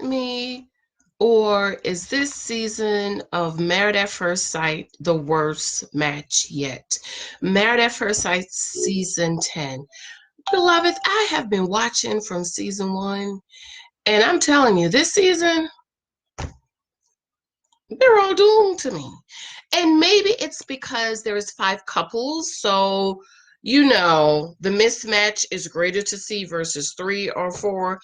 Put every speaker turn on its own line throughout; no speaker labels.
me, or is this season of Married at First Sight the worst match yet? Married at First Sight season 10. Beloved, I have been watching from season 1, and I'm telling you, this season, they're all doomed to me. And maybe it's because there is 5 couples, so the mismatch is greater to see versus 3 or 4.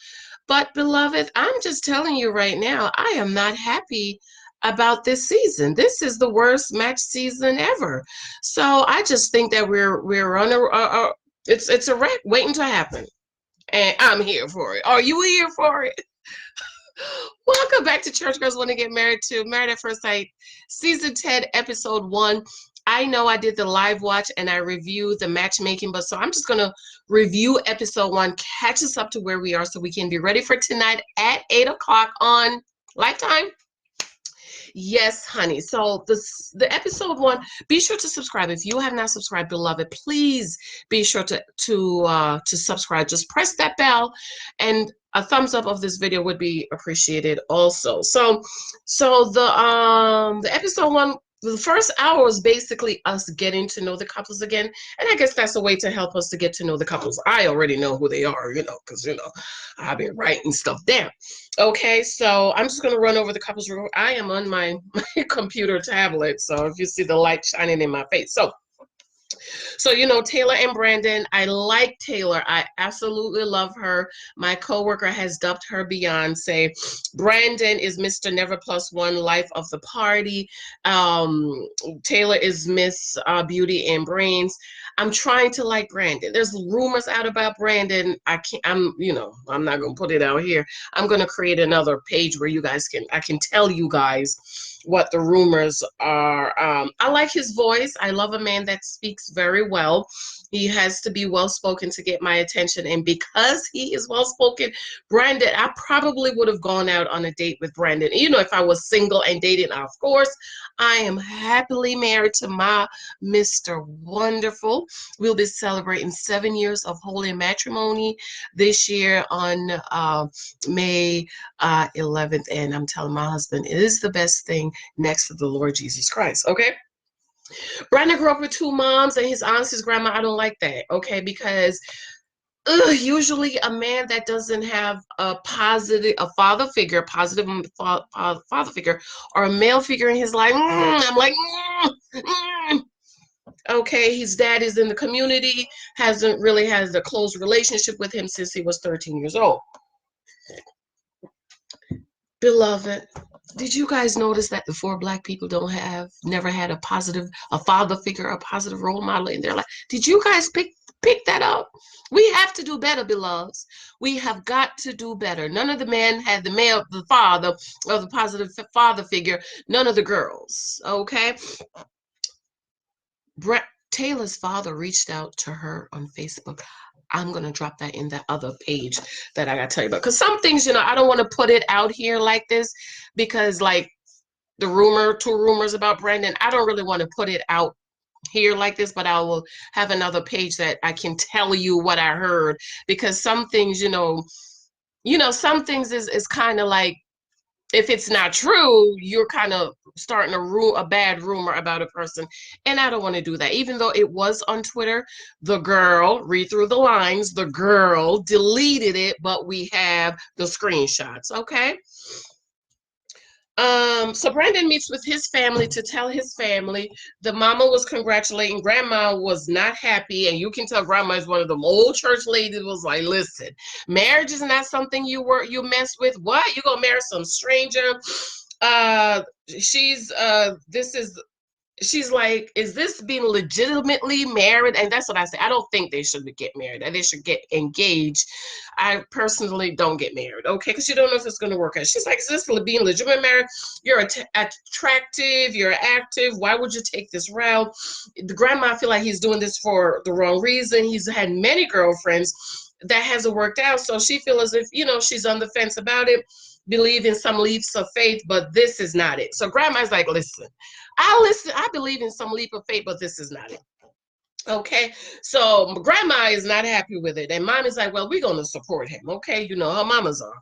But beloved, I'm just telling you right now, I am not happy about this season. This is the worst match season ever. So I just think that we're on it's a wreck waiting to happen. And I'm here for it. Are you here for it? Welcome back to Church Girls Want to Get Married to Married at First Sight, Season 10, Episode 1. I know I did the live watch and I reviewed the matchmaking, but so I'm just going to review Episode 1, catch us up to where we are so we can be ready for tonight at 8 o'clock on Lifetime. Yes, honey. So the episode 1, be sure to subscribe. If you have not subscribed, beloved, please be sure to subscribe. Just press that bell, and a thumbs up of this video would be appreciated also. So the episode 1, the first hour is basically us getting to know the couples again. And I guess that's a way to help us to get to know the couples. I already know who they are, because, I've been writing stuff down. Okay, so I'm just going to run over the couples. I am on my computer tablet, so if you see the light shining in my face. So, Taylor and Brandon, I like Taylor. I absolutely love her. My coworker has dubbed her Beyonce. Brandon is Mr. Never Plus One, life of the party. Taylor is Miss Beauty and Brains. I'm trying to like Brandon. There's rumors out about Brandon. I'm not going to put it out here. I'm going to create another page where I can tell you guys what the rumors are. I like his voice. I love a man that speaks very well. He has to be well-spoken to get my attention. And because he is well-spoken, Brandon, I probably would have gone out on a date with Brandon. If I was single and dating, of course, I am happily married to my Mr. Wonderful. We'll be celebrating 7 years of holy matrimony this year on May 11th. And I'm telling my husband, it is the best thing next to the Lord Jesus Christ. Okay. Brandon grew up with 2 moms, and his aunt's his grandma. I don't like that. Okay. Because usually a man that doesn't have a father figure, father figure, or a male figure in his life, I'm like, okay, his dad is in the community, hasn't really had a close relationship with him since he was 13 years old. Beloved, did you guys notice that the 4 Black people never had a father figure, a positive role model in their life? Did you guys pick that up? We have to do better, beloveds. We have got to do better. None of the men had the father, or the positive father figure. None of the girls, okay? Taylor's father reached out to her on Facebook. I'm going to drop that in that other page that I got to tell you about. Because some things, I don't want to put it out here like this because, like, 2 rumors about Brandon, I don't really want to put it out here like this, but I will have another page that I can tell you what I heard. Because some things, some things is kind of like, if it's not true, you're kind of starting a bad rumor about a person. And I don't want to do that. Even though it was on Twitter, the girl, read through the lines, the girl deleted it, but we have the screenshots, okay? So Brandon meets with his family to tell his family. The mama was congratulating. Grandma was not happy, and you can tell grandma is one of them old church ladies. Was like, listen, marriage is not something you mess with. What? You gonna marry some stranger? She's like, is this being legitimately married? And that's what I say. I don't think they should get married. They should get engaged. I personally don't get married, okay? Because you don't know if it's going to work out. She's like, is this being legitimate married? You're attractive. You're active. Why would you take this route? The grandma, I feel like he's doing this for the wrong reason. He's had many girlfriends. That hasn't worked out. So she feels as if, she's on the fence about it. Believe in some leaps of faith, but this is not it. So grandma's like, listen, I believe in some leap of faith, but this is not it. Okay, so grandma is not happy with it, and mom is like, "Well, we're gonna support him." Okay, you know how mamas are.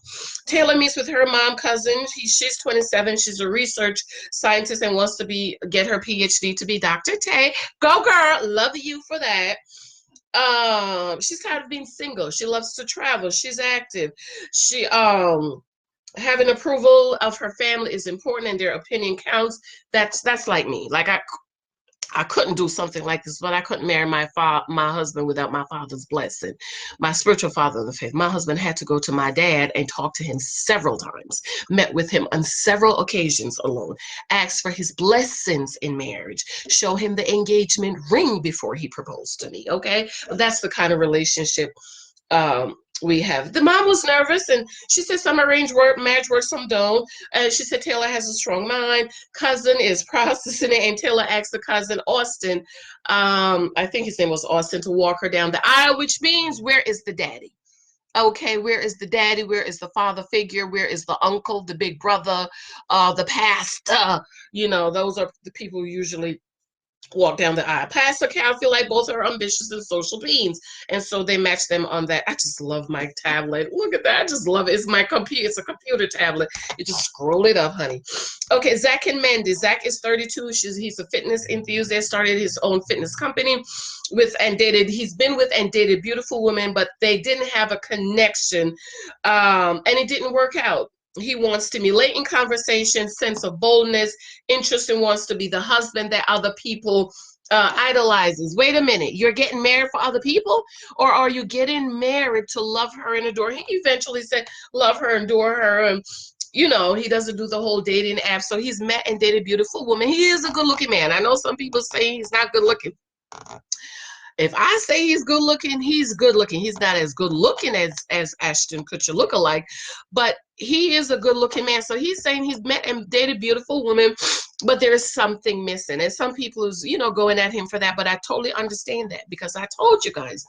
Taylor meets with her mom cousin. She's 27. She's a research scientist and wants to get her PhD to be Dr. Tay. Go girl, love you for that. She's tired of being single. She loves to travel. She's active. She having approval of her family is important, and their opinion counts. That's like me. Like I couldn't do something like this, but I couldn't marry my husband without my father's blessing, my spiritual father of the faith. My husband had to go to my dad and talk to him several times, met with him on several occasions alone, asked for his blessings in marriage, show him the engagement ring before he proposed to me. Okay, that's the kind of relationship um, we have. The mom was nervous, and she said some arrange work, marriage work, some don't. And she said Taylor has a strong mind. Cousin is processing it, and Taylor asked the cousin Austin, I think his name was Austin, to walk her down the aisle, which means where is the daddy? Okay, where is the daddy? Where is the father figure? Where is the uncle, the big brother, the pastor? You know, those are the people who usually walk down the aisle. Pastor Cal feel like both are ambitious and social beings, and so they match them on that. I just love my tablet. Look at that. I just love it. It's my computer. It's a computer tablet. You just scroll it up, honey. Okay, Zach and Mindy. Zach is 32. He's a fitness enthusiast. Started his own fitness company with and dated. He's been with and dated beautiful women, but they didn't have a connection, and it didn't work out. He wants stimulating conversation, sense of boldness, interest, and wants to be the husband that other people idolizes. Wait a minute, you're getting married for other people, or are you getting married to love her and adore? He eventually said, "Love her, adore her," and you know he doesn't do the whole dating app. So he's met and dated beautiful women. He is a good-looking man. I know some people say he's not good-looking. If I say he's good looking, he's good looking. He's not as good looking as Ashton Kutcher look-alike, but he is a good looking man. So he's saying he's met and dated beautiful women, but there is something missing. And some people is, you know, going at him for that. But I totally understand that because I told you guys,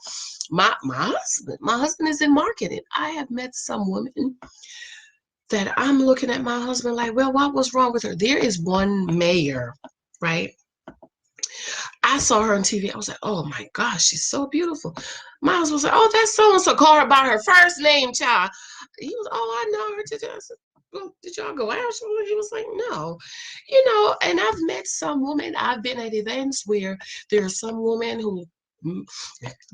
my husband is in marketing. I have met some women that I'm looking at my husband like, well, what was wrong with her? There is one mayor, right? I saw her on TV. I was like, oh my gosh, she's so beautiful. My husband was like, oh, that's so and so. Call her by her first name, child. He was, oh, I know her. I said, well, did y'all go out? He was like, no. You know, and I've met some women. I've been at events where there's some women who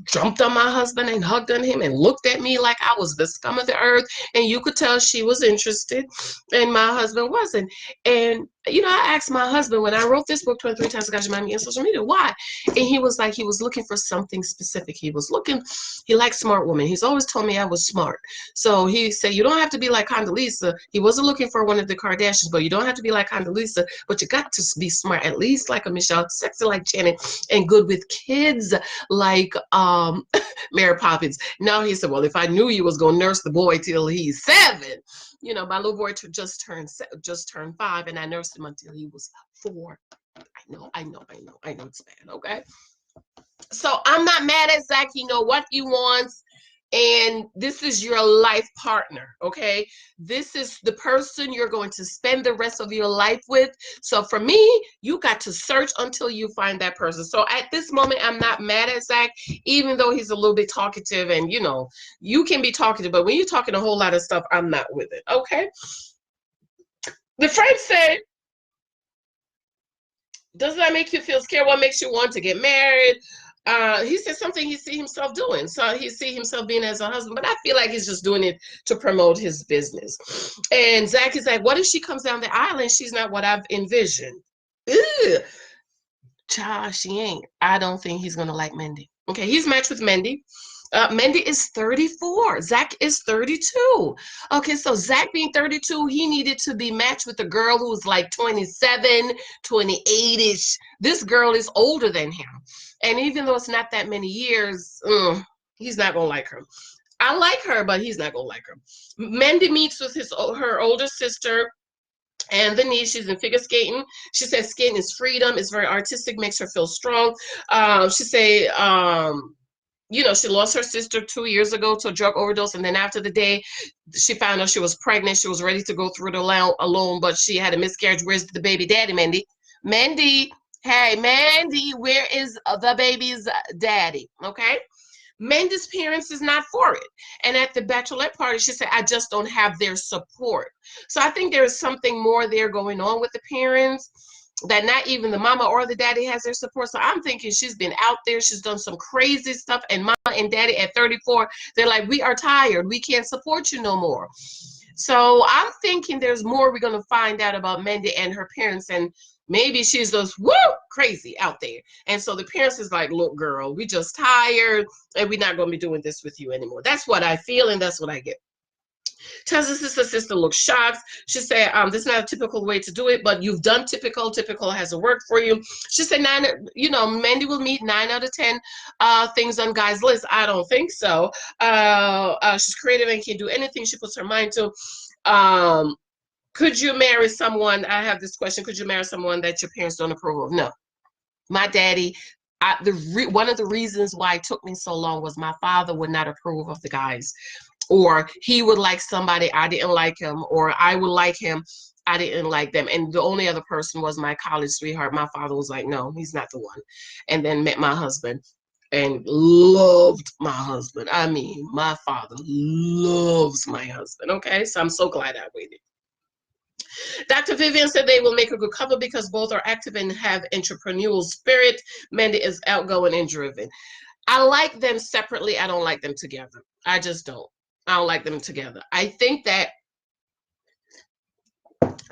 jumped on my husband and hugged on him and looked at me like I was the scum of the earth. And you could tell she was interested, and my husband wasn't. And you know, I asked my husband when I wrote this book 23 times I got your mommy on social media, why? And he was like, he was looking for something specific. He liked smart women. He's always told me I was smart. So he said, you don't have to be like Condoleezza. He wasn't looking for one of the Kardashians, but you don't have to be like Condoleezza, but you got to be smart, at least like a Michelle, sexy like Janet, and good with kids like Mary Poppins. Now he said, well, if I knew you was gonna nurse the boy till he's 7, you know, my little boy just turned 5, and I nursed him until he was 4. I know it's bad. Okay, so I'm not mad at Zach. He know what he wants, and this is your life partner. Okay, this is the person you're going to spend the rest of your life with. So for me, you got to search until you find that person. So at this moment, I'm not mad at Zach, even though he's a little bit talkative, and you know, you can be talkative, but when you're talking a whole lot of stuff, I'm not with it. Okay, the friend said, does that make you feel scared? What makes you want to get married? He said something he see himself doing. So he see himself being as a husband, but I feel like he's just doing it to promote his business. And Zach is like, what if she comes down the aisle and she's not what I've envisioned? Ugh. Child, she ain't. I don't think he's going to like Mindy. Okay, he's matched with Mindy. Mindy is 34. Zach is 32. Okay, so Zach being 32, he needed to be matched with a girl who's like 27, 28-ish. This girl is older than him. And even though it's not that many years, he's not going to like her. I like her, but he's not going to like her. Mindy meets with her older sister and the niece. She's in figure skating. She says skating is freedom. It's very artistic, makes her feel strong. She say, you know, she lost her sister 2 years ago to a drug overdose, and then after the day she found out she was pregnant, she was ready to go through it alone, but she had a miscarriage. Where's the baby daddy, Mindy? Mindy, Hey, Mandy, where is the baby's daddy? Okay. Mandy's parents is not for it. And at the bachelorette party, she said, I just don't have their support. So I think there is something more there going on with the parents that not even the mama or the daddy has their support. So I'm thinking she's been out there, she's done some crazy stuff, and mama and daddy at 34, they're like, we are tired, we can't support you no more. So I'm thinking there's more we're going to find out about Mandy and her parents, and maybe she's just woo crazy out there. And so the parents is like, look, girl, we just tired and we're not going to be doing this with you anymore. That's what I feel, and that's what I get. Tells his sister looks shocked. She said, this is not a typical way to do it, but you've done typical. Typical hasn't worked for you. She said, Mandy will meet 9 out of 10 things on guys' list. I don't think so. She's creative and can do anything she puts her mind to. Could you marry someone? I have this question. Could you marry someone that your parents don't approve of? No. My daddy, one of the reasons why it took me so long was my father would not approve of the guys, or he would like somebody, I didn't like him, or I would like him, I didn't like them. And the only other person was my college sweetheart. My father was like, no, he's not the one. And then met my husband and loved my husband. I mean, my father loves my husband. Okay, so I'm so glad I waited. Dr. Vivian said they will make a good couple because both are active and have entrepreneurial spirit. Mandy is outgoing and driven. I like them separately. I don't like them together. I just don't. I don't like them together. I think that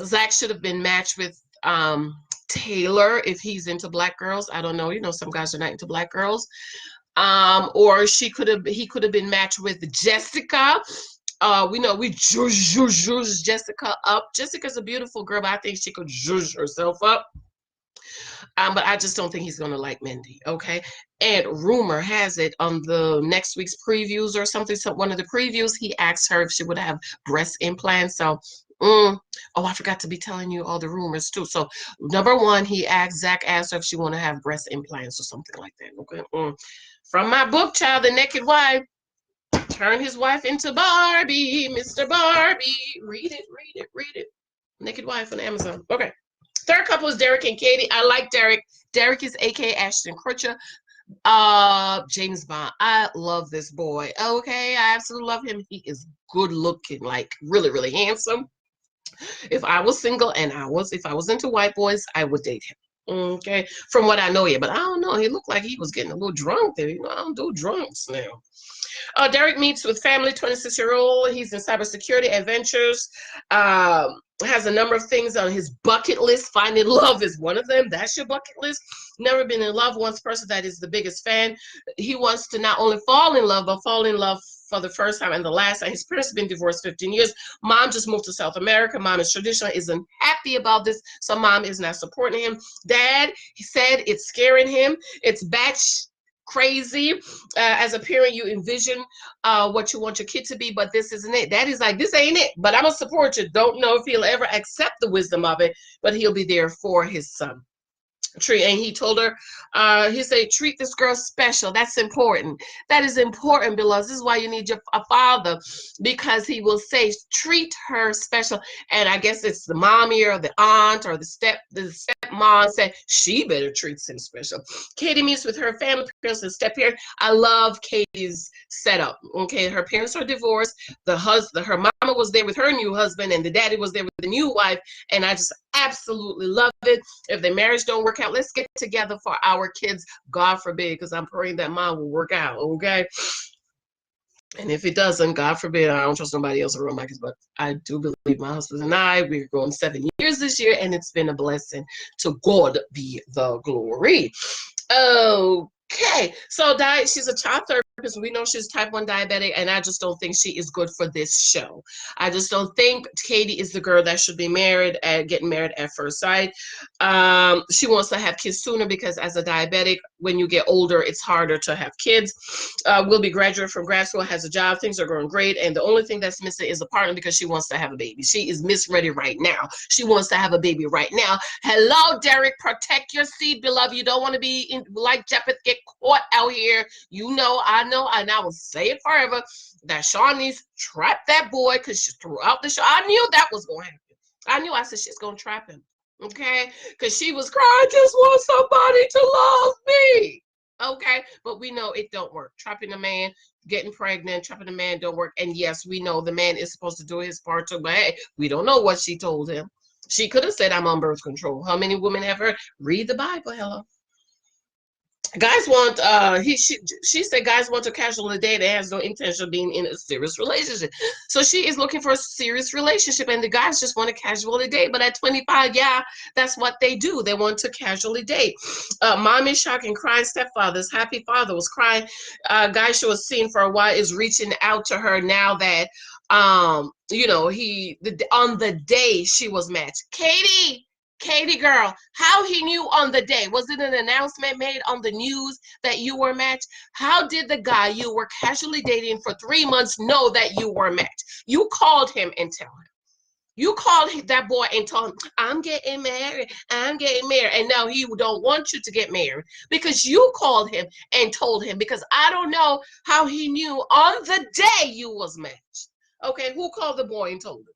Zach should have been matched with Taylor if he's into black girls. I don't know. Some guys are not into black girls. Or he could have been matched with Jessica. We zhuzh Jessica up. Jessica's a beautiful girl, but I think she could zhuzh herself up. But I just don't think he's gonna like Mindy. Okay. And rumor has it on the next week's previews or something. So one of the previews, he asked her if she would have breast implants. So, oh, I forgot to be telling you all the rumors too. So number one, Zach asked her if she want to have breast implants or something like that. Okay. From my book, Child, The Naked Wife. Turn his wife into Barbie, Mr. Barbie. Read it. Naked Wife on Amazon. Okay. Third couple is Derek and Katie. I like Derek. Derek is A.K. Ashton Kutcher. James Bond. I love this boy. Okay, I absolutely love him. He is good looking, like really, really handsome. If I was single and if I was into white boys, I would date him. Okay, from what I know, yeah, but I don't know. He looked like he was getting a little drunk there. I don't do drunks now. Derek meets with family, 26-year-old. He's in cybersecurity adventures. Has a number of things on his bucket list. Finding love is one of them. That's your bucket list. Never been in love. One person that is the biggest fan. He wants to not only fall in love, but fall in love for the first time and the last time. His parents have been divorced 15 years. Mom just moved to South America. Mom is traditional, isn't happy about this, so mom is not supporting him. Dad, he said it's scaring him. It's batch crazy. As a parent, you envision what you want your kid to be, but this isn't it. Daddy's like, this ain't it, but I'm gonna support you. Don't know if he'll ever accept the wisdom of it, but he'll be there for his son. And he told her, he said, treat this girl special. That's important. That is important, beloved. This is why you need a father, because he will say, treat her special. And I guess it's the mommy or the aunt or the stepmom said she better treat him special. Katie meets with her family, parents, and step-parents. I love Katie's setup. Okay, her parents are divorced. Her mama was there with her new husband, and the daddy was there with the new wife. And I just absolutely love it. If the marriage don't work out, let's get together for our kids. God forbid, because I'm praying that mine will work out. Okay. And if it doesn't, God forbid, I don't trust nobody else around my kids, but I do believe my husband and we're going 7 years this year, and it's been a blessing. To God be the glory. Okay, so she's a child therapist. We know she's type 1 diabetic, and I just don't think she is good for this show. I just don't think Katie is the girl that should be getting married at first sight. She wants to have kids sooner because as a diabetic, when you get older, it's harder to have kids. Will be graduate from grad school, has a job, things are going great, and the only thing that's missing is a partner because she wants to have a baby. She is Miss Ready right now. She wants to have a baby right now. Hello, Derek, protect your seed, beloved. You don't want to be like Jeppeth, get caught out here. I know, and I will say it forever, that Shawnee's trapped that boy because she threw out the show. I knew that was going to happen. I said she's going to trap him. Okay, because she was crying, I just want somebody to love me. Okay, but we know it don't work. Trapping a man, getting pregnant, trapping a man don't work. And yes, we know the man is supposed to do his part too, but hey, we don't know what she told him. She could have said, I'm on birth control. How many women have heard? Read the Bible, hello. Guys want she said guys want a casual date that has no intention of being in a serious relationship. So she is looking for a serious relationship, and the guys just want to casually date. But at 25, yeah, that's what they do. They want to casually date. Mommy shock and crying stepfathers. Happy father was crying. Guy she was seeing for a while is reaching out to her now that on the day she was matched. Katie girl, how he knew on the day? Was it an announcement made on the news that you were matched? How did the guy you were casually dating for 3 months know that you were matched? You called him and tell him. You called that boy and told him, I'm getting married. I'm getting married. And now he don't want you to get married because you called him and told him, because I don't know how he knew on the day you was matched. Okay, who called the boy and told him?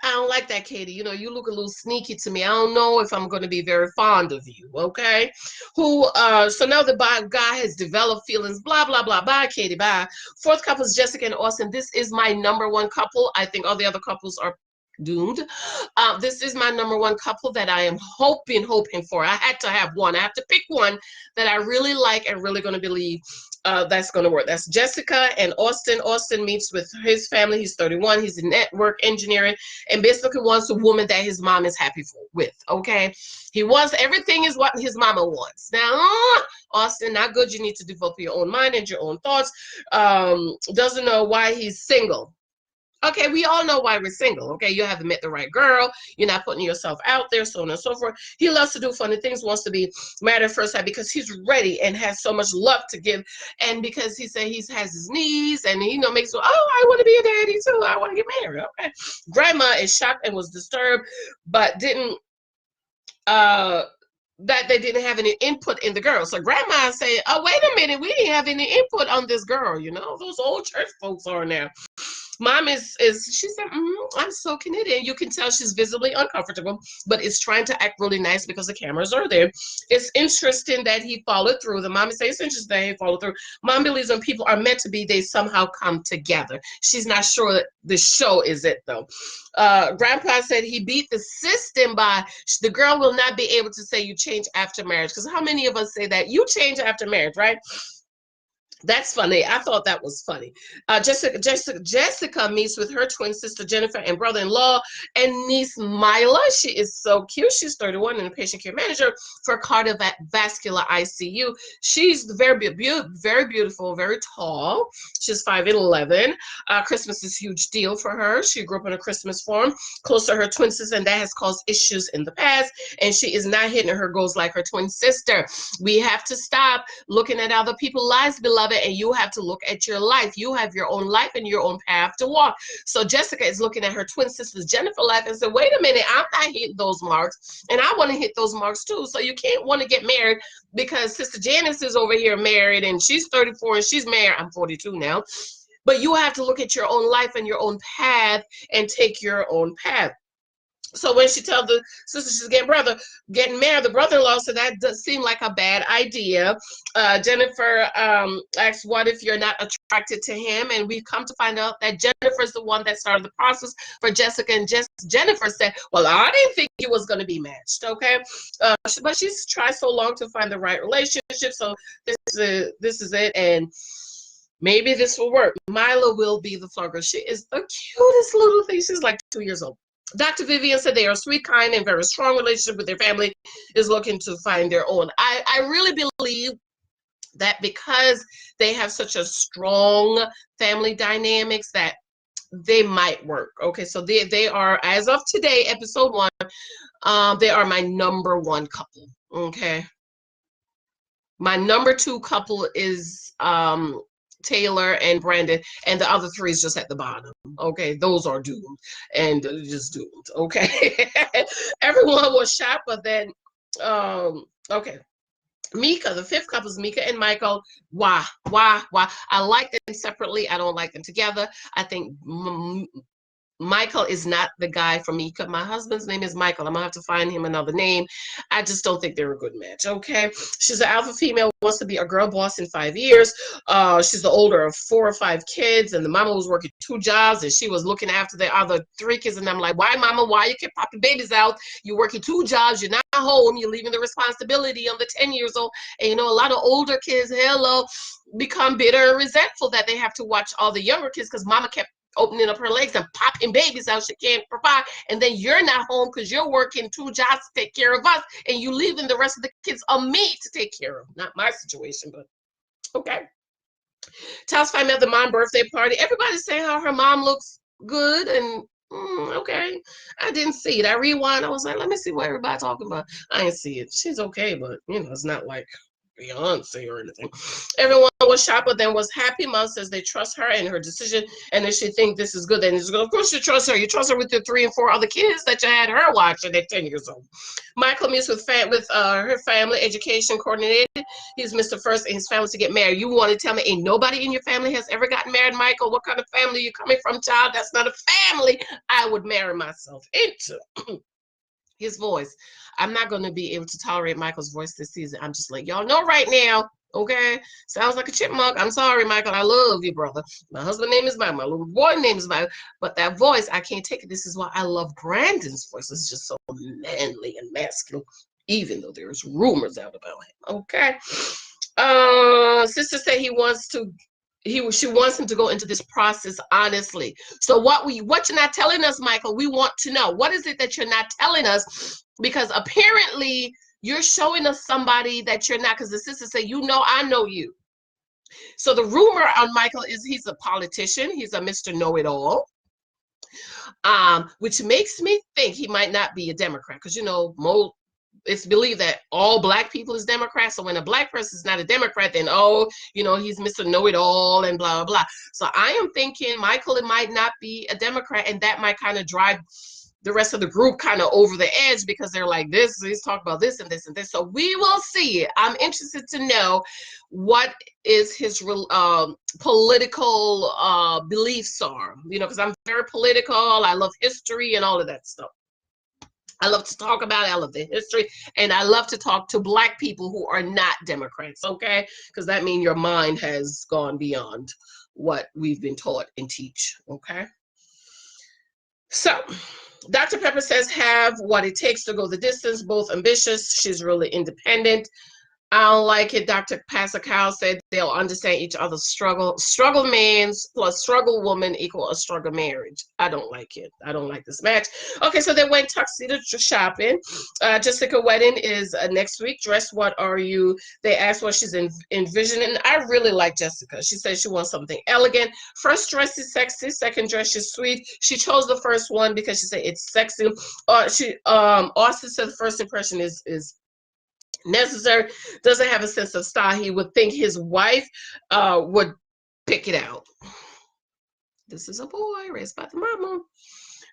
I don't like that, Katie. You know, you look a little sneaky to me. I don't know if I'm going to be very fond of you, okay? So now the guy has developed feelings, blah, blah, blah. Bye, Katie, bye. Fourth couple is Jessica and Austin. This is my number one couple. I think all the other couples are doomed. This is my number one couple that I am hoping for. I had to have one. I have to pick one that I really like and really going to believe that's going to work. That's Jessica and Austin. Austin meets with his family. He's 31. He's in network engineering and basically wants a woman that his mom is happy with. Okay. He wants everything is what his mama wants. Now, Austin, not good. You need to develop your own mind and your own thoughts. Doesn't know why he's single. Okay, we all know why we're single. Okay, you haven't met the right girl. You're not putting yourself out there, so on and so forth. He loves to do funny things, wants to be married at first sight because he's ready and has so much love to give. And because he said he has his needs and makes, oh, I want to be a daddy too. I want to get married. Okay. Grandma is shocked and was disturbed, but didn't that they didn't have any input in the girl. So grandma said, oh, wait a minute, we didn't have any input on this girl. Those old church folks are now. Mom is she said, I'm so Canadian. You can tell she's visibly uncomfortable, but is trying to act really nice because the cameras are there. It's interesting that he followed through. The mommy says it's interesting that he followed through. Mom believes when people are meant to be, they somehow come together. She's not sure that the show is it though. Grandpa said he beat the system by the girl will not be able to say you change after marriage. Because how many of us say that you change after marriage, right? That's funny. I thought that was funny. Jessica meets with her twin sister Jennifer and brother-in-law and niece Mila. She is so cute. She's 31 and a patient care manager for cardiovascular ICU. She's very beautiful, very tall. She's 5'11". Christmas is a huge deal for her. She grew up in a Christmas farm close to her twin sister, and that has caused issues in the past. And she is not hitting her goals like her twin sister. We have to stop looking at other people's lives, beloved, and you have to look at your life. You have your own life and your own path to walk. So Jessica is looking at her twin sister's Jennifer life and said, wait a minute, I'm not hitting those marks, and I want to hit those marks too. So you can't want to get married because Sister Janice is over here married and she's 34 and she's married. I'm 42 now. But you have to look at your own life and your own path and take your own path. So when she tells the sister she's getting married, the brother-in-law said that does seem like a bad idea. Jennifer asked, what if you're not attracted to him? And we come to find out that Jennifer's the one that started the process for Jessica. And Jennifer said, well, I didn't think it was going to be matched, okay? But she's tried so long to find the right relationship. So this is it. And maybe this will work. Mila will be the flogger. She is the cutest little thing. She's like 2 years old. Dr. Vivian said they are sweet, kind, and very strong relationship with their family, is looking to find their own. I really believe that because they have such a strong family dynamics that they might work. Okay, so they are, as of today, episode 1, they are my number 1 couple. Okay. My number 2 couple is Taylor and Brandon, and the other 3 is just at the bottom. Okay, those are doomed and just doomed. Okay, everyone was shocked, but then okay. Mika, the 5th couple is Mika and Michael. Why? I like them separately. I don't like them together. I think Michael is not the guy for me. My husband's name is Michael. I'm gonna have to find him another name. I just don't think they're a good match. Okay, she's an alpha female, wants to be a girl boss in 5 years. She's the older of 4 or 5 kids, and the mama was working 2 jobs, and she was looking after the other 3 kids. And I'm like, why, mama? Why you keep popping babies out? You're working 2 jobs. You're not home. You're leaving the responsibility on the 10 years old. And you know, a lot of older kids, hello, become bitter and resentful that they have to watch all the younger kids because mama kept opening up her legs and popping babies out she can't provide, and then you're not home because you're working 2 jobs to take care of us, and you leaving the rest of the kids on me to take care of. Not my situation, but okay. Tells family at the mom birthday party. Everybody's saying how her mom looks good, and okay. I didn't see it. I rewind. I was like, let me see what everybody's talking about. I didn't see it. She's okay, but you know, it's not like Beyonce or anything. Everyone was shocked, but then was happy. Mom says they trust her and her decision, and if she think this is good, then it's good. Of course you trust her. You trust her with your 3 and 4 other kids that you had her watching at 10 years old. Michael meets with her family education coordinator. He's Mr. First in his family to get married. You want to tell me ain't nobody in your family has ever gotten married, Michael? What kind of family you coming from, child? That's not a family I would marry myself into. His voice. I'm not going to be able to tolerate Michael's voice this season. I'm just like, y'all know right now, okay? Sounds like a chipmunk. I'm sorry, Michael. I love you, brother. My husband's name is Michael. My little boy name is Michael. But that voice, I can't take it. This is why I love Brandon's voice. It's just so manly and masculine, even though there's rumors out about him, okay? Sister said she wants him to go into this process honestly. So what you're not telling us, Michael, we want to know. What is it that you're not telling us? Because apparently you're showing us somebody that you're not, because the sister said, you know, I know you. So the rumor on Michael is he's a politician. He's a Mr. Know-it-all. Which makes me think he might not be a Democrat, because you know, it's believed that all black people is Democrats. So when a black person is not a Democrat, then you know, he's Mr. Know-it-all and blah, blah, blah. So I am thinking Michael might not be a Democrat, and that might kind of drive the rest of the group kind of over the edge, because they're like, he's talking about this and this and this. So we will see. I'm interested to know what is his political beliefs are, you know, because I'm very political. I love history and all of that stuff. I love to talk about it. I love the history, and I love to talk to black people who are not Democrats, okay? Because that means your mind has gone beyond what we've been taught and teach, okay? So Dr. Pepper says have what it takes to go the distance, both ambitious. She's really independent. I don't like it. Dr. Pascal said they'll understand each other's struggle. Struggle man plus struggle woman equal a struggle marriage. I don't like it. I don't like this match. Okay, so they went tuxedo shopping. Jessica wedding is next week. Dress, what are you? They asked what she's envisioning. I really like Jessica. She said she wants something elegant. First dress is sexy. Second dress is sweet. She chose the first one because she said it's sexy. Austin said the first impression is necessary. Doesn't have a sense of style. He would think his wife would pick it out. This is a boy raised by the mama.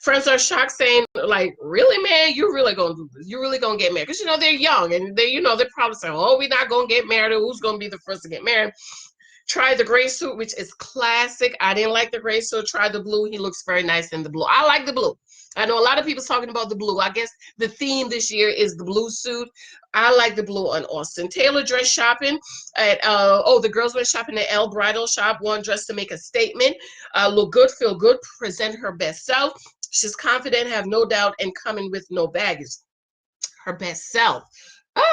Friends are shocked, saying like, really, man, you're really gonna do this? You're really gonna get married? Because you know they're young, and they, you know, they're probably saying, oh, we're not gonna get married, or who's gonna be the first to get married? Try the gray suit, which is classic. I didn't like the gray suit. Try the blue. He looks very nice in the blue. I like the blue. I know a lot of people talking about the blue. I guess the theme this year is the blue suit. I like the blue on Austin. Taylor dress shopping at the girls went shopping at Elle Bridal Shop. One dress to make a statement, look good, feel good, present her best self. She's confident, have no doubt, and coming with no baggage. Her best self.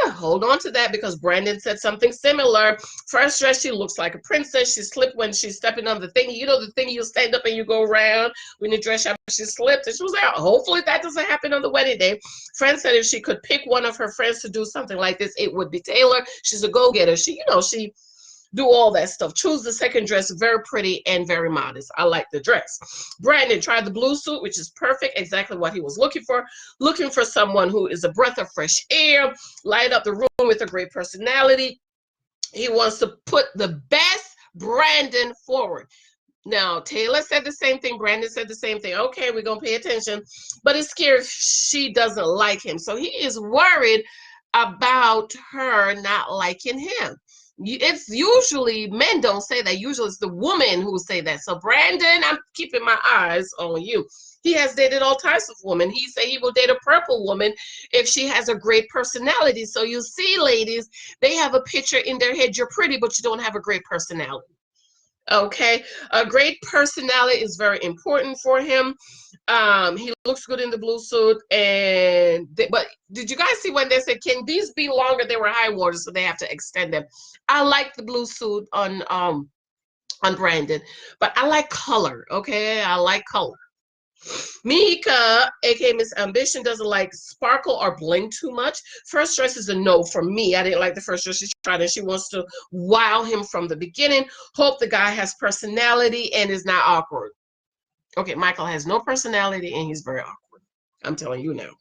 Hold on to that, because Brandon said something similar. First dress, she looks like a princess. She slipped when she's stepping on the thing. You know, the thing you stand up and you go around when you dress up. She slipped, and she was like, hopefully that doesn't happen on the wedding day. Friend said if she could pick one of her friends to do something like this, it would be Taylor. She's a go-getter. She do all that stuff. Choose the second dress, very pretty and very modest. I like the dress. Brandon tried the blue suit, which is perfect, exactly what he was looking for. Looking for someone who is a breath of fresh air, light up the room with a great personality. He wants to put the best Brandon forward. Now, Taylor said the same thing. Brandon said the same thing. Okay, we're going to pay attention. But he's scared she doesn't like him. So he is worried about her not liking him. It's usually men don't say that. Usually it's the woman who say that. So Brandon, I'm keeping my eyes on you. He has dated all types of women. He said he will date a purple woman if she has a great personality. So you see, ladies, they have a picture in their head. You're pretty, but you don't have a great personality. Okay, a great personality is very important for him. He looks good in the blue suit, and but did you guys see when they said, "Can these be longer?" They were high water, so they have to extend them. I like the blue suit on Brandon, but I like color. Okay, I like color. Mika, aka Miss Ambition, doesn't like sparkle or bling too much. First dress is a no for me. I didn't like the first dress she tried, and she wants to wow him from the beginning. Hope the guy has personality and is not awkward. Okay, Michael has no personality and he's very awkward. I'm telling you now.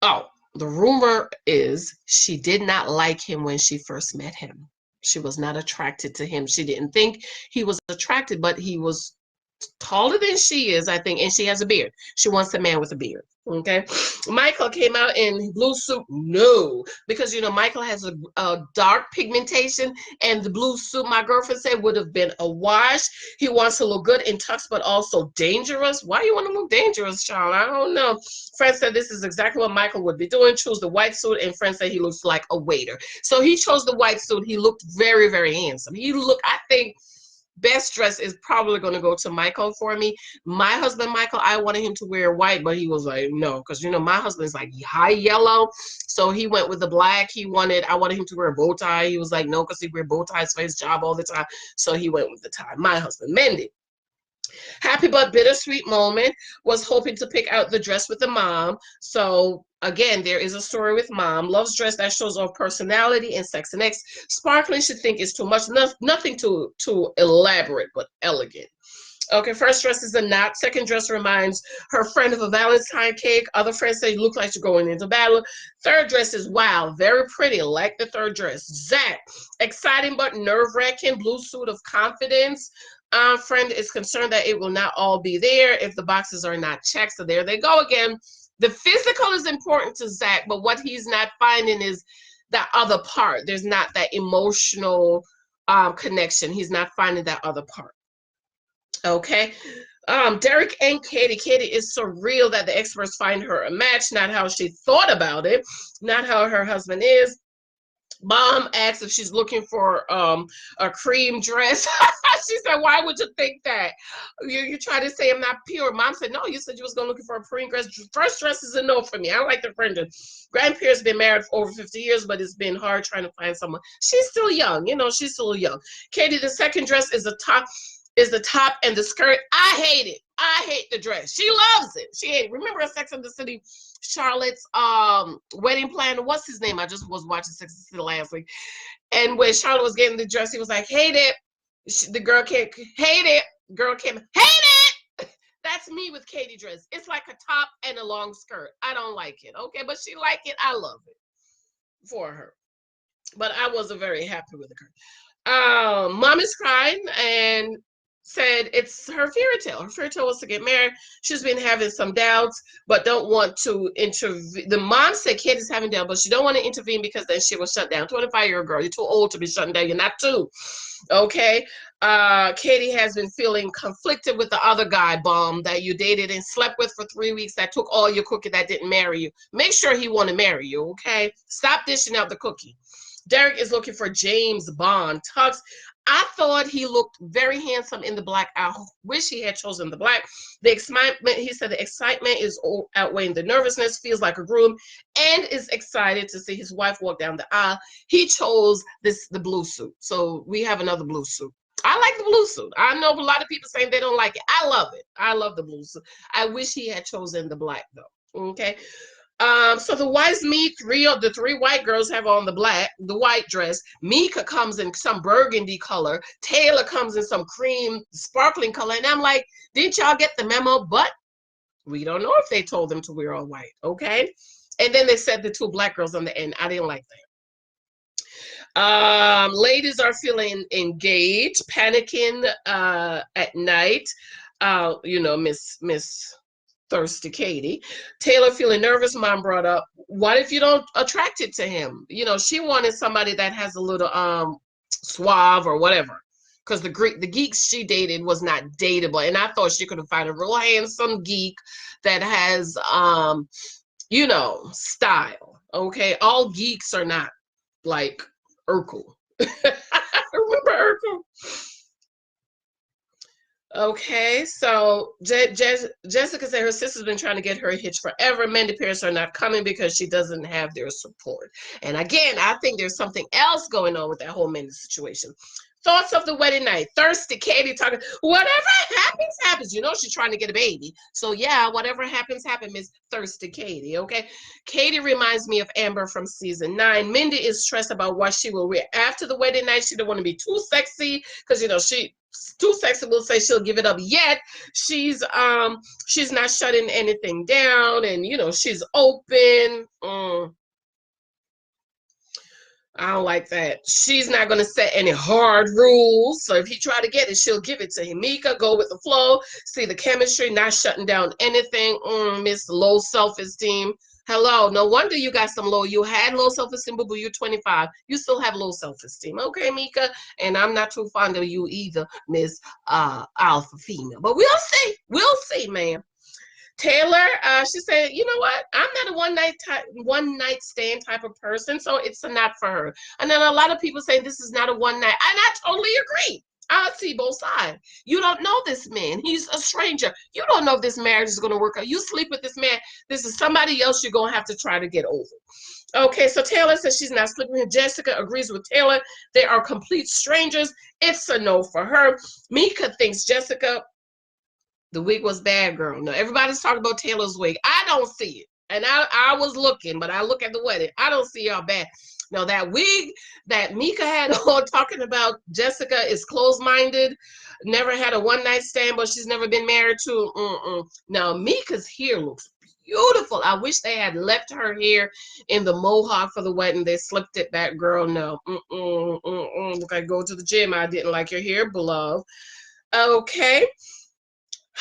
Oh, the rumor is she did not like him when she first met him. She was not attracted to him. She didn't think he was attracted, but he was taller than she is, I think, and she has a beard. She wants a man with a beard. Okay. Michael came out in blue suit. No, because Michael has a dark pigmentation, and the blue suit, my girlfriend said, would have been a wash. He wants to look good in tux, but also dangerous. Why you want to look dangerous, child? I don't know. Friend said this is exactly what Michael would be doing. Choose the white suit, and friend said he looks like a waiter. So he chose the white suit. He looked very, very handsome. I think best dress is probably going to go to Michael for me. My husband, Michael, I wanted him to wear white, but he was like, no, because, my husband's like high yellow. So he went with the black. I wanted him to wear a bow tie. He was like, no, because he wear bow ties for his job all the time. So he went with the tie. My husband, Mindy. Happy but bittersweet moment. Was hoping to pick out the dress with the mom. So again, there is a story with mom. Loves dress that shows off personality and sex and X. Sparkling should think is too much. Nothing too elaborate, but elegant. Okay, first dress is a knot. Second dress reminds her friend of a Valentine cake. Other friends say you look like you're going into battle. Third dress is wow, very pretty. Like the third dress. Zach, exciting but nerve-wracking. Blue suit of confidence. Friend is concerned that it will not all be there if the boxes are not checked. So there they go again. The physical is important to Zach, but what he's not finding is that other part. There's not that emotional connection. He's not finding that other part. Okay. Derek and Katie. Katie is surreal that the experts find her a match, not how she thought about it, not how her husband is. Mom asks if she's looking for a cream dress. She said, why would you think that? You try to say I'm not pure. Mom said, no, you said you was going looking for a cream dress. First dress is a no for me. I like the friend. Grandparents been married for over 50 years, but it's been hard trying to find someone. She's still young. She's still young. Katie, the second dress is the top and the skirt. I hate it. I hate the dress. She loves it. She hates it. Remember Sex and the City, Charlotte's wedding planner? What's his name? I just was watching Sex and the City last week. And when Charlotte was getting the dress, he was like, hate it. The girl can't hate it. Girl can't hate it. That's me with Katie dress. It's like a top and a long skirt. I don't like it. Okay, but she like it. I love it for her. But I wasn't very happy with her. Mom is crying and said it's her fairy tale. Her fairy tale was to get married. She's been having some doubts, but don't want to intervene. The mom said Katie's having doubts, but she don't want to intervene because then she will shut down. 25-year-old girl, you're too old to be shutting down. You're not two. Okay. Katie has been feeling conflicted with the other guy, Bum, that you dated and slept with for 3 weeks, that took all your cookie, that didn't marry you. Make sure he want to marry you, okay? Stop dishing out the cookie. Derek is looking for James Bond tux. I thought he looked very handsome in the black. I wish he had chosen the black. The excitement, he said the excitement is outweighing the nervousness, feels like a groom, and is excited to see his wife walk down the aisle. He chose the blue suit. So we have another blue suit. I like the blue suit. I know a lot of people saying they don't like it. I love it. I love the blue suit. I wish he had chosen the black though. Okay. So the wives meet. The three white girls have on the white dress. Mika comes in some burgundy color. Taylor comes in some cream, sparkling color. And I'm like, didn't y'all get the memo? But we don't know if they told them to wear all white. Okay. And then they said the two black girls on the end. I didn't like that. Ladies are feeling engaged, panicking at night. Miss Thirsty Katie. Taylor feeling nervous. Mom brought up, what if you don't attracted to him? She wanted somebody that has a little suave or whatever. because the geeks she dated was not dateable, and I thought she could have found a real handsome geek that has style. Okay, all geeks are not like Urkel. Remember Urkel? Okay, so Jessica said her sister's been trying to get her hitched forever. Mandy parents are not coming because she doesn't have their support. And again, I think there's something else going on with that whole Mandy situation. Thoughts of the wedding night. Thirsty Katie talking, whatever happens, happens. You know she's trying to get a baby. So yeah, whatever happens, happens, Miss Thirsty Katie, okay? Katie reminds me of Amber from season 9. Mindy is stressed about what she will wear after the wedding night. She don't want to be too sexy because, she too sexy will say she'll give it up, yet she's not shutting anything down, and she's open. I don't like that. She's not going to set any hard rules. So if he try to get it, she'll give it to him. Mika, go with the flow. See the chemistry, not shutting down anything. Miss low self-esteem. Hello. No wonder you got some low. You had low self-esteem, boo-boo. You're 25. You still have low self-esteem. Okay, Mika? And I'm not too fond of you either, Miss Alpha Female. But we'll see. We'll see, ma'am. Taylor, she said, you know what? I'm not a one night stand type of person, so it's a not for her. And then a lot of people say this is not a one night, and I totally agree. I see both sides. You don't know this man. He's a stranger. You don't know if this marriage is going to work out. You sleep with this man. This is somebody else you're going to have to try to get over. Okay, so Taylor says she's not sleeping with him. Jessica agrees with Taylor. They are complete strangers. It's a no for her. Mika thinks Jessica, the wig was bad, girl. No, everybody's talking about Taylor's wig. I don't see it. And I was looking, but I look at the wedding. I don't see y'all bad. Now, that wig that Mika had on talking about Jessica is closed-minded, never had a one-night stand, but she's never been married to. Now, Mika's hair looks beautiful. I wish they had left her hair in the mohawk for the wedding. They slipped it back, girl. No. Look, I go to the gym. I didn't like your hair, beloved. Okay.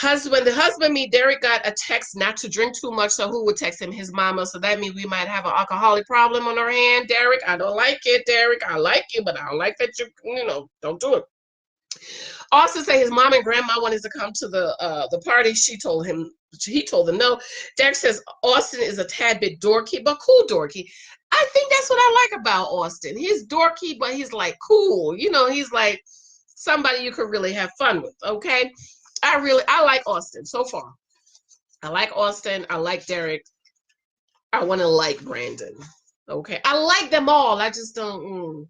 The husband, me, Derek got a text not to drink too much, so who would text him? His mama. So that means we might have an alcoholic problem on our hand. Derek, I don't like it. Derek, I like you, but I don't like that don't do it. Austin said his mom and grandma wanted to come to the party. He told them no. Derek says Austin is a tad bit dorky, but cool dorky. I think that's what I like about Austin. He's dorky, but he's like cool. He's like somebody you could really have fun with, okay? I like Austin so far. I like Austin. I like Derek. I want to like Brandon. Okay. I like them all. I just don't.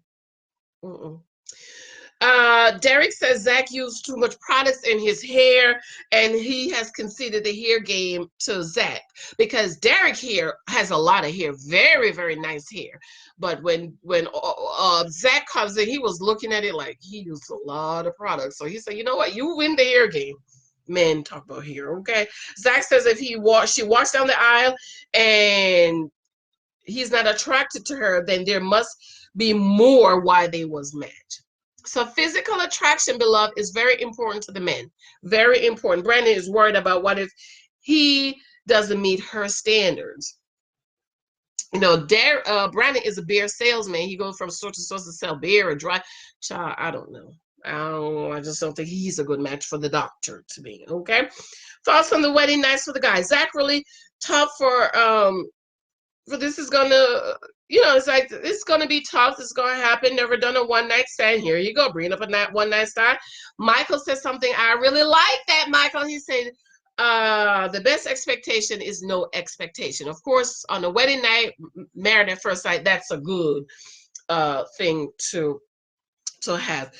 Derek says Zach used too much products in his hair, and he has conceded the hair game to Zach because Derek here has a lot of hair, very, very nice hair. But when Zach comes in, he was looking at it like he used a lot of products. So he said, you know what? You win the hair game. Men talk about hair, okay? Zach says if she walks down the aisle and he's not attracted to her, then there must be more why they was matched. So physical attraction, beloved, is very important to the men. Very important. Brandon is worried about what if he doesn't meet her standards. Brandon is a beer salesman. He goes from store to store to sell beer or dry. Child, I don't know. I just don't think he's a good match for the doctor to me. Okay. Thoughts on the wedding nights for the guys. Zach really tough for this is gonna, it's like it's gonna be tough. It's gonna happen. Never done a one night stand. Here you go, bringing up a one night stand. Michael said something I really like that. Michael, he said, the best expectation is no expectation. Of course, on the wedding night, married at first sight, that's a good thing to have.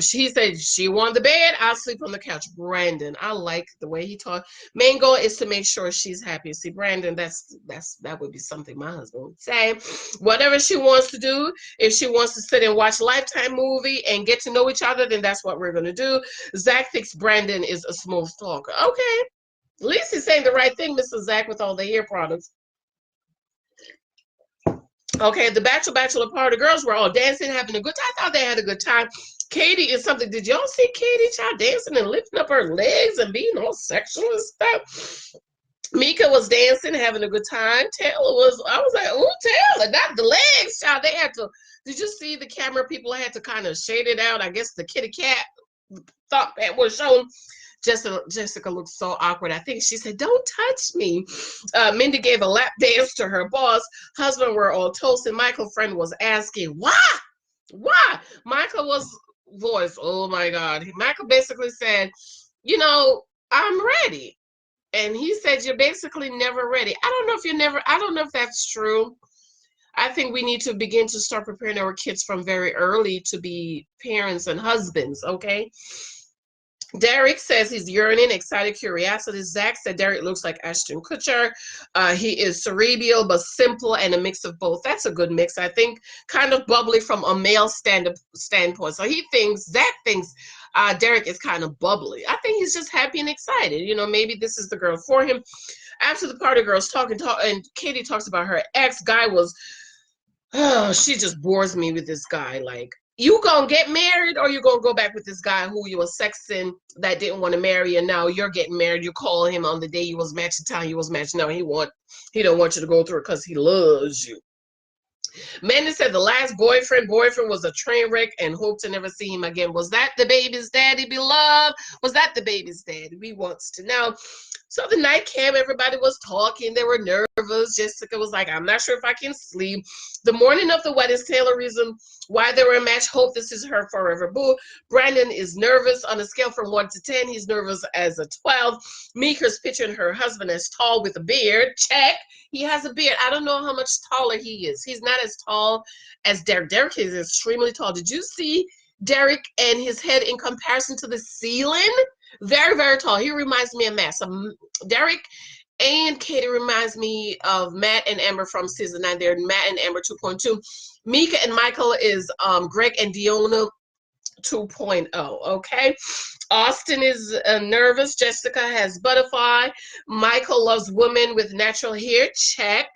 She said she wanted the bed. I'll sleep on the couch. Brandon, I like the way he talked. Main goal is to make sure she's happy. See, Brandon, that would be something my husband would say. Whatever she wants to do, if she wants to sit and watch Lifetime movie and get to know each other, then that's what we're gonna do. Zach thinks Brandon is a smooth talker. Okay, at least he's saying the right thing, Mr. Zach, with all the hair products. Okay, the bachelor party, girls were all dancing, having a good time. I thought they had a good time. Katie is something. Did y'all see Katie child dancing and lifting up her legs and being all sexual and stuff? Mika was dancing, having a good time. I was like, oh, Taylor, not the legs, child. They had to, did you see the camera people had to kind of shade it out? I guess the kitty cat thought that was showing. Jessica looked so awkward. I think she said, don't touch me. Mindy gave a lap dance to her boss. Husband were all toast, and Michael's friend was asking, why? Why? Michael was voice. Oh my God. Michael basically said, you know, I'm ready. And he said, you're basically never ready. I don't know if that's true. I think we need to begin to start preparing our kids from very early to be parents and husbands, okay? Derek says he's yearning, excited curiosity. Zach said Derek looks like Ashton Kutcher. He is cerebral but simple and a mix of both. That's a good mix, I think. Kind of bubbly from a male standpoint. So Zach thinks Derek is kind of bubbly. I think he's just happy and excited. You know, maybe this is the girl for him. After the party, girls talk, and Katie talks about her ex. Guy was, oh, she just bores me with this guy. Like, you gonna get married or you gonna go back with this guy who you were sexing that didn't want to marry, and now you're getting married. You call him on the day you was matching, time you was matching. No, he don't want you to go through it because he loves you. Mandy said the last boyfriend was a train wreck and hope to never see him again. Was that the baby's daddy, beloved? Was that the baby's daddy? We wants to know. So the night came, everybody was talking. They were nervous. Jessica was like, I'm not sure if I can sleep. The morning of the wedding, Taylor reasoned why they were a match. Hope this is her forever boo. Brandon is nervous on a scale from 1 to 10. He's nervous as a 12. Mika's picturing her husband as tall with a beard. Check. He has a beard. I don't know how much taller he is. He's not as tall as Derek. Derek is extremely tall. Did you see Derek and his head in comparison to the ceiling? Very, very tall. He reminds me of Matt. So Derek and Katie reminds me of Matt and Amber from season 9. They're Matt and Amber 2.2. Mika and Michael is Greg and Diona 2.0. Okay. Austin is nervous. Jessica has butterfly. Michael loves women with natural hair. Check.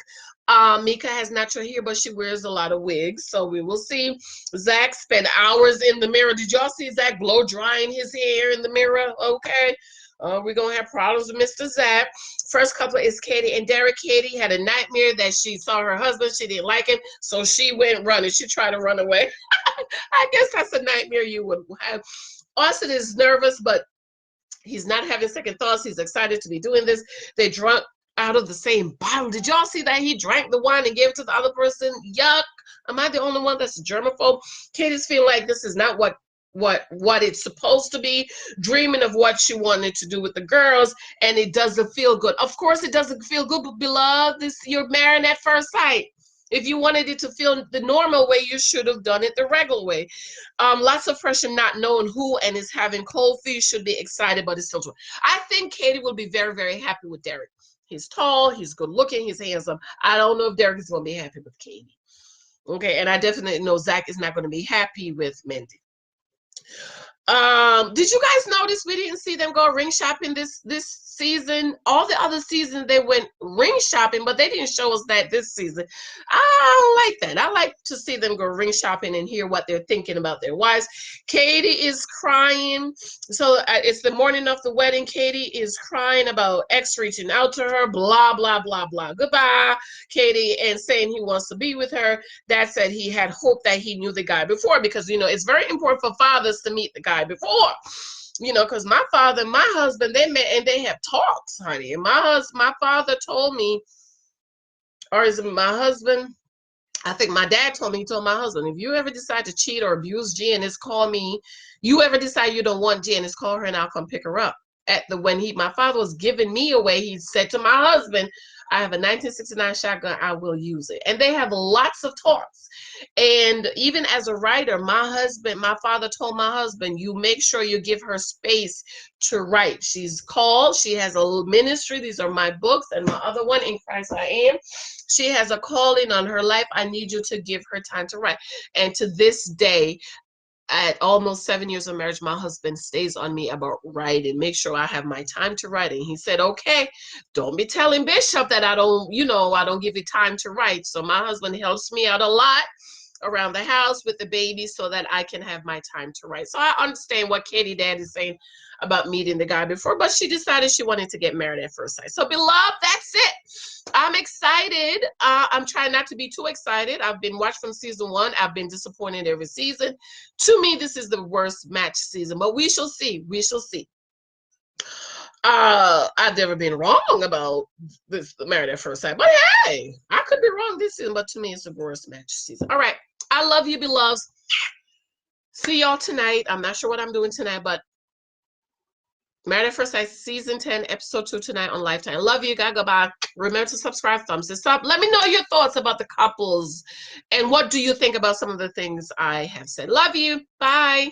Mika has natural hair, but she wears a lot of wigs, so we will see. Zach spent hours in the mirror. Did y'all see Zach blow drying his hair in the mirror? Okay. We're going to have problems with Mr. Zach. First couple is Katie and Derek. Katie had a nightmare that she saw her husband. She didn't like him, so she went running. She tried to run away. I guess that's a nightmare you would have. Austin is nervous, but he's not having second thoughts. He's excited to be doing this. They drunk out of the same bottle. Did y'all see that? He drank the wine and gave it to the other person. Yuck. Am I the only one that's a germaphobe? Katie's feeling like this is not what it's supposed to be, dreaming of what she wanted to do with the girls, and it doesn't feel good. Of course it doesn't feel good, but beloved, you're married at first sight. If you wanted it to feel the normal way, you should have done it the regular way. Lots of pressure not knowing who and is having cold feet. Should be excited, but it's still true. I think Katie will be very, very happy with Derek. He's tall, he's good looking, he's handsome. I don't know if Derek is going to be happy with Katie. Okay, and I definitely know Zach is not going to be happy with Mindy. Did you guys notice we didn't see them go ring shopping this season? All the other seasons they went ring shopping, but they didn't show us that this season. I don't like that. I like to see them go ring shopping and hear what they're thinking about their wives. Katie is crying. So it's the morning of the wedding. Katie is crying about ex reaching out to her, blah, blah, blah, blah. Goodbye, Katie, and saying he wants to be with her. That said, he had hoped that he knew the guy before, because, you know, it's very important for fathers to meet the guy before. You know, because my father and my husband, they met and they have talks, honey. And my father told me, or is it my husband? I think my dad told me, he told my husband, if you ever decide to cheat or abuse Janice, call me. You ever decide you don't want Janice, call her and I'll come pick her up. When my father was giving me away, he said to my husband, I have a 1969 shotgun, I will use it. And they have lots of talks. And even as a writer, my father told my husband, you make sure you give her space to write. She's called, she has a ministry. These are my books and my other one, In Christ I Am. She has a calling on her life. I need you to give her time to write. And to this day, at almost 7 years of marriage, my husband stays on me about writing. Make sure I have my time to write. And he said, okay, don't be telling Bishop that I don't give you time to write. So my husband helps me out a lot around the house with the baby so that I can have my time to write. So I understand what Katie Dad is saying. about meeting the guy before, but she decided she wanted to get married at first sight. So, beloved, that's it. I'm excited. I'm trying not to be too excited. I've been watched from season 1. I've been disappointed every season. To me, this is the worst match season, but we shall see. We shall see. I've never been wrong about this Married at First Sight, but hey, I could be wrong this season, but to me, it's the worst match season. All right, I love you, beloveds. See y'all tonight. I'm not sure what I'm doing tonight, but Married at First Sight season 10, episode 2 tonight on Lifetime. Love you, guys. Goodbye. Remember to subscribe, thumbs this up. Let me know your thoughts about the couples and what do you think about some of the things I have said. Love you. Bye.